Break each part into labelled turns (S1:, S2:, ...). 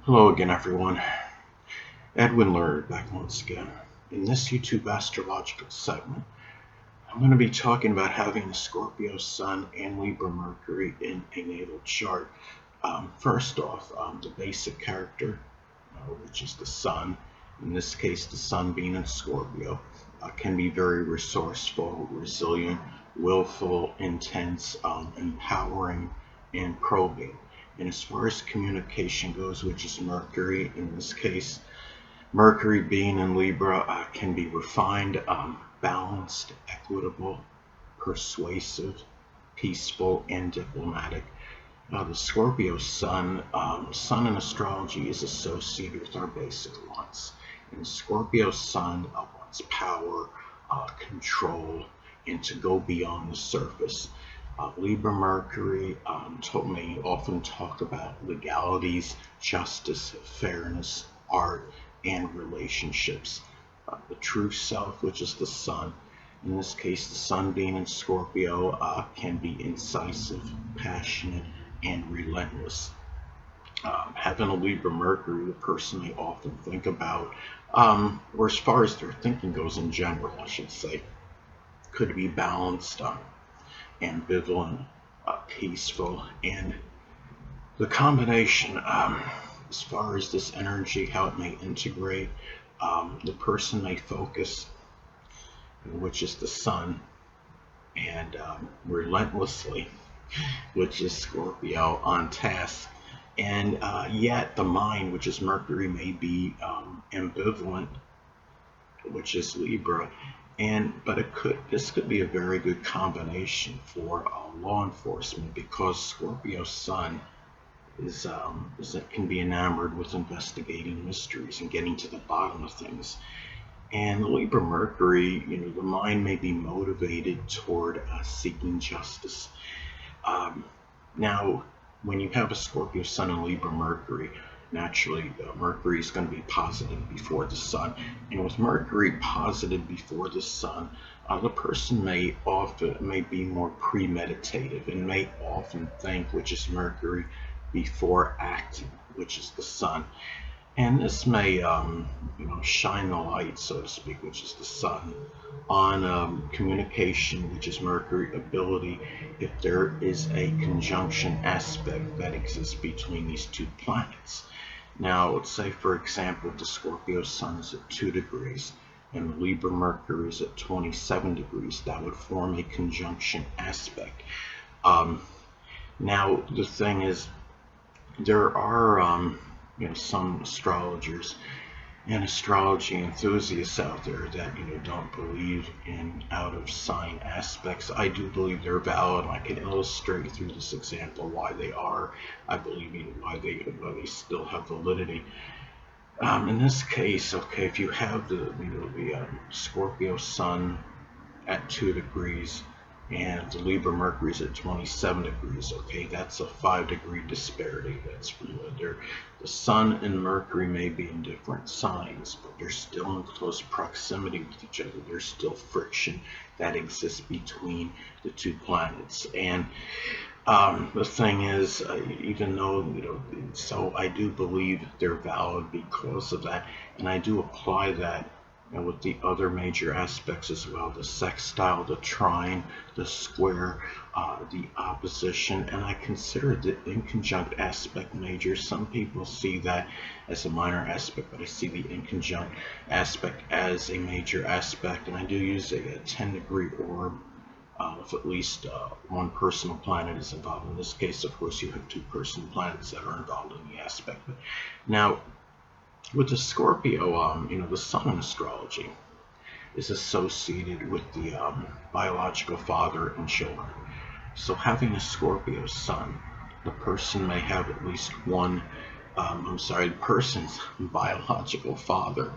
S1: Hello again, everyone. Edwin Learnard back once again. In this YouTube astrological segment, I'm going to be talking about having a Scorpio Sun and Libra Mercury in a natal chart. First off, the basic character, which is the Sun. In this case, the Sun being in Scorpio, can be very resourceful, resilient, willful, intense, empowering, and probing. And as far as communication goes, which is Mercury, in this case, Mercury being in Libra can be refined, balanced, equitable, persuasive, peaceful, and diplomatic. The Scorpio Sun in astrology is associated with our basic wants. And Scorpio Sun wants power, control, and to go beyond the surface. Libra Mercury may often talk about legalities, justice, fairness, art, and relationships. The true self, which is the Sun, in this case the Sun being in Scorpio, can be incisive, passionate, and relentless. Having a Libra Mercury, the person may often think about, or as far as their thinking goes in general, I should say, could be balanced, ambivalent, peaceful, and the combination, as far as this energy, how it may integrate, the person may focus, which is the Sun, and relentlessly, which is Scorpio, on task, and yet the mind, which is Mercury, may be ambivalent, which is Libra. But this could be a very good combination for law enforcement, because Scorpio Sun can be enamored with investigating mysteries and getting to the bottom of things. And Libra Mercury, the mind may be motivated toward seeking justice. Now, when you have a Scorpio Sun and Libra Mercury, naturally Mercury is going to be posited before the Sun, and with Mercury posited before the Sun, the person may be more premeditative and may often think, which is Mercury, before acting, which is the Sun. And this may shine the light, so to speak, which is the Sun, on communication, which is Mercury, ability, if there is a conjunction aspect that exists between these two planets. Now, let's say, for example, the Scorpio Sun is at 2 degrees and the Libra Mercury is at 27 degrees. That would form a conjunction aspect. Now, the thing is, there are some astrologers and astrology enthusiasts out there that don't believe in out of sign aspects. I do believe they're valid. I can illustrate through this example why they are. I believe why they still have validity. In this case, okay, if you have the Scorpio Sun at 2 degrees and the Libra Mercury is at 27 degrees, okay, that's a 5-degree disparity. That's there. The Sun and Mercury may be in different signs, but they're still in close proximity with each other. There's still friction that exists between the two planets. And the thing is, even though, so I do believe they're valid because of that, and I do apply that with the other major aspects as well, the sextile, the trine, the square, the opposition, and I consider the inconjunct aspect major. Some people see that as a minor aspect, but I see the inconjunct aspect as a major aspect, and I do use a 10-degree orb if at least one personal planet is involved. In this case, of course, you have 2 personal planets that are involved in the aspect. But now, with the Scorpio, the Sun in astrology is associated with the biological father and children. So having a Scorpio Sun, the person may have at least one, the person's biological father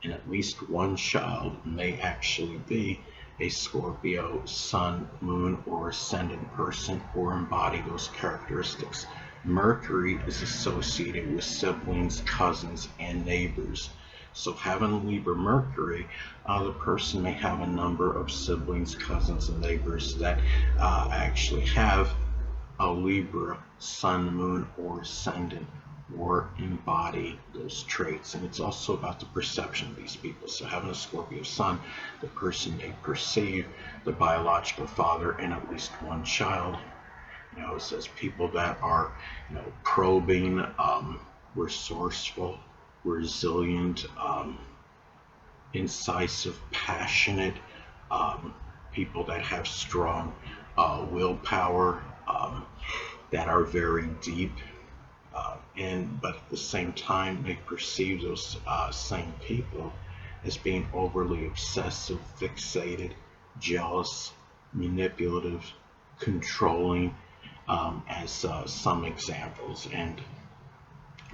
S1: and at least one child may actually be a Scorpio Sun, Moon, or Ascendant person, or embody those characteristics. Mercury is associated with siblings, cousins, and neighbors. So having Libra Mercury, the person may have a number of siblings, cousins, and neighbors that actually have a Libra Sun, Moon, or Ascendant or embody those traits. And it's also about the perception of these people. So having a Scorpio sun, the person may perceive the biological father and at least one child. It says people that are, probing, resourceful, resilient, incisive, passionate, people that have strong willpower, that are very deep, but at the same time they perceive those same people as being overly obsessive, fixated, jealous, manipulative, controlling, as some examples. And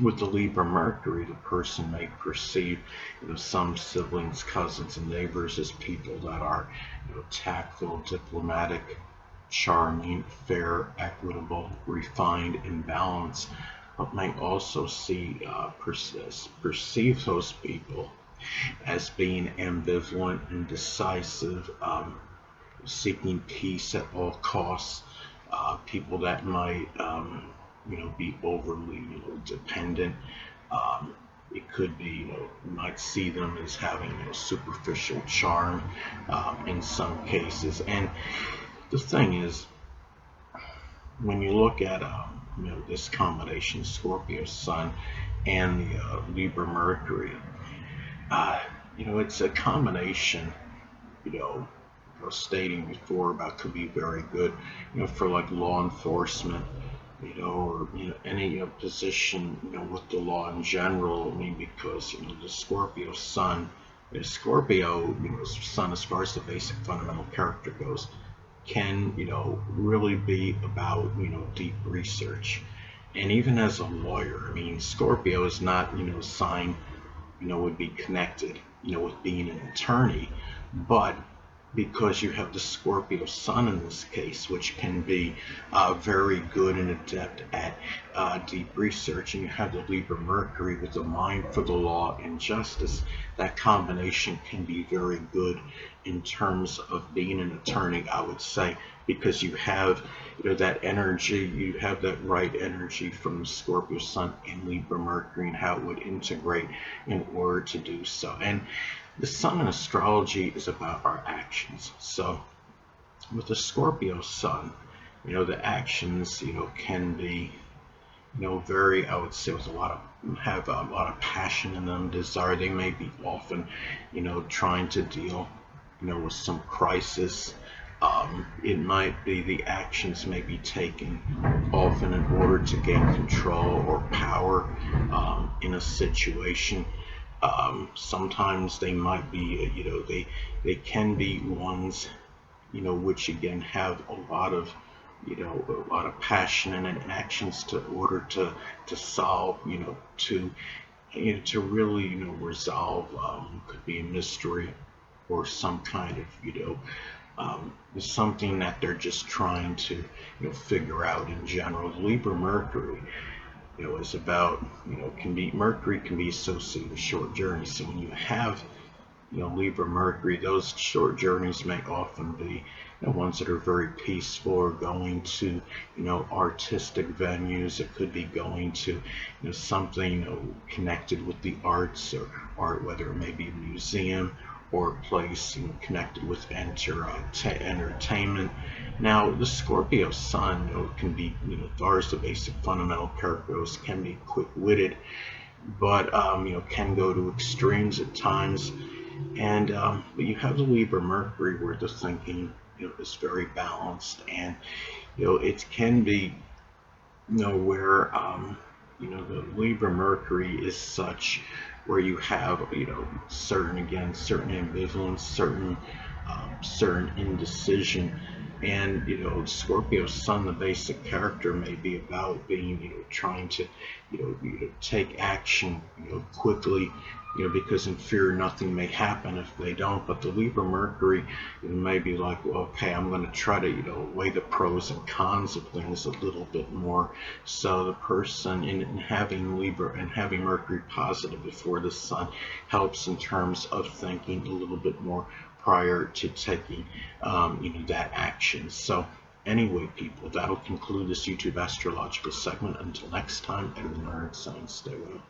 S1: with the Libra Mercury, the person may perceive, some siblings, cousins, and neighbors as people that are, tactful, diplomatic, charming, fair, equitable, refined, and balanced, but may also perceive those people as being ambivalent, indecisive, seeking peace at all costs, people that might, be overly, dependent. It could be, you might see them as having, superficial charm, in some cases. And the thing is, when you look at, this combination, Scorpio Sun and the Libra Mercury, it's a combination, I was stating before about could be very good, for like law enforcement, or any position, with the law in general. I mean, because the Scorpio Sun, the Scorpio, Sun, as far as the basic fundamental character goes, can really be about deep research. And even as a lawyer, I mean, Scorpio is not a sign would be connected with being an attorney, but because you have the Scorpio Sun in this case, which can be very good and adept at deep research, and you have the Libra Mercury with the mind for the law and justice, that combination can be very good in terms of being an attorney, I would say, because you have that energy, you have that right energy from the Scorpio Sun and Libra Mercury, and how it would integrate in order to do so. And the Sun in astrology is about our actions. So with the Scorpio Sun, the actions, can be, very, I would say, with have a lot of passion in them, desire. They may be often, trying to deal, with some crisis. It might be the actions may be taken often in order to gain control or power in a situation. Sometimes they might be, they can be ones, which again have a lot of, a lot of passion and actions to order to solve, to really, resolve, could be a mystery or some kind of, something that they're just trying to, figure out in general. Libra Mercury, is about, Mercury can be associated with short journeys. So when you have, Libra Mercury, those short journeys may often be, ones that are very peaceful, or going to, artistic venues. It could be going to, something, connected with the arts or art, whether it may be a museum or a place, connected with entertainment. Now, the Scorpio Sun, can be, as far as the basic fundamental characters, can be quick-witted, but can go to extremes at times. And but you have the Libra Mercury, where the thinking, is very balanced, and it can be, where the Libra Mercury is such where you have, certain ambivalence, certain indecision. And Scorpio Sun, the basic character, may be about being, trying to, take action, quickly, because in fear nothing may happen if they don't. But the Libra Mercury, may be like, well, okay, I'm going to try to, weigh the pros and cons of things a little bit more. So the person in having Libra and having Mercury positive before the Sun helps in terms of thinking a little bit more prior to taking, that action. So Anyway, people, that'll conclude this YouTube astrological segment. Until next time, Edwin Learnard signing. Stay well.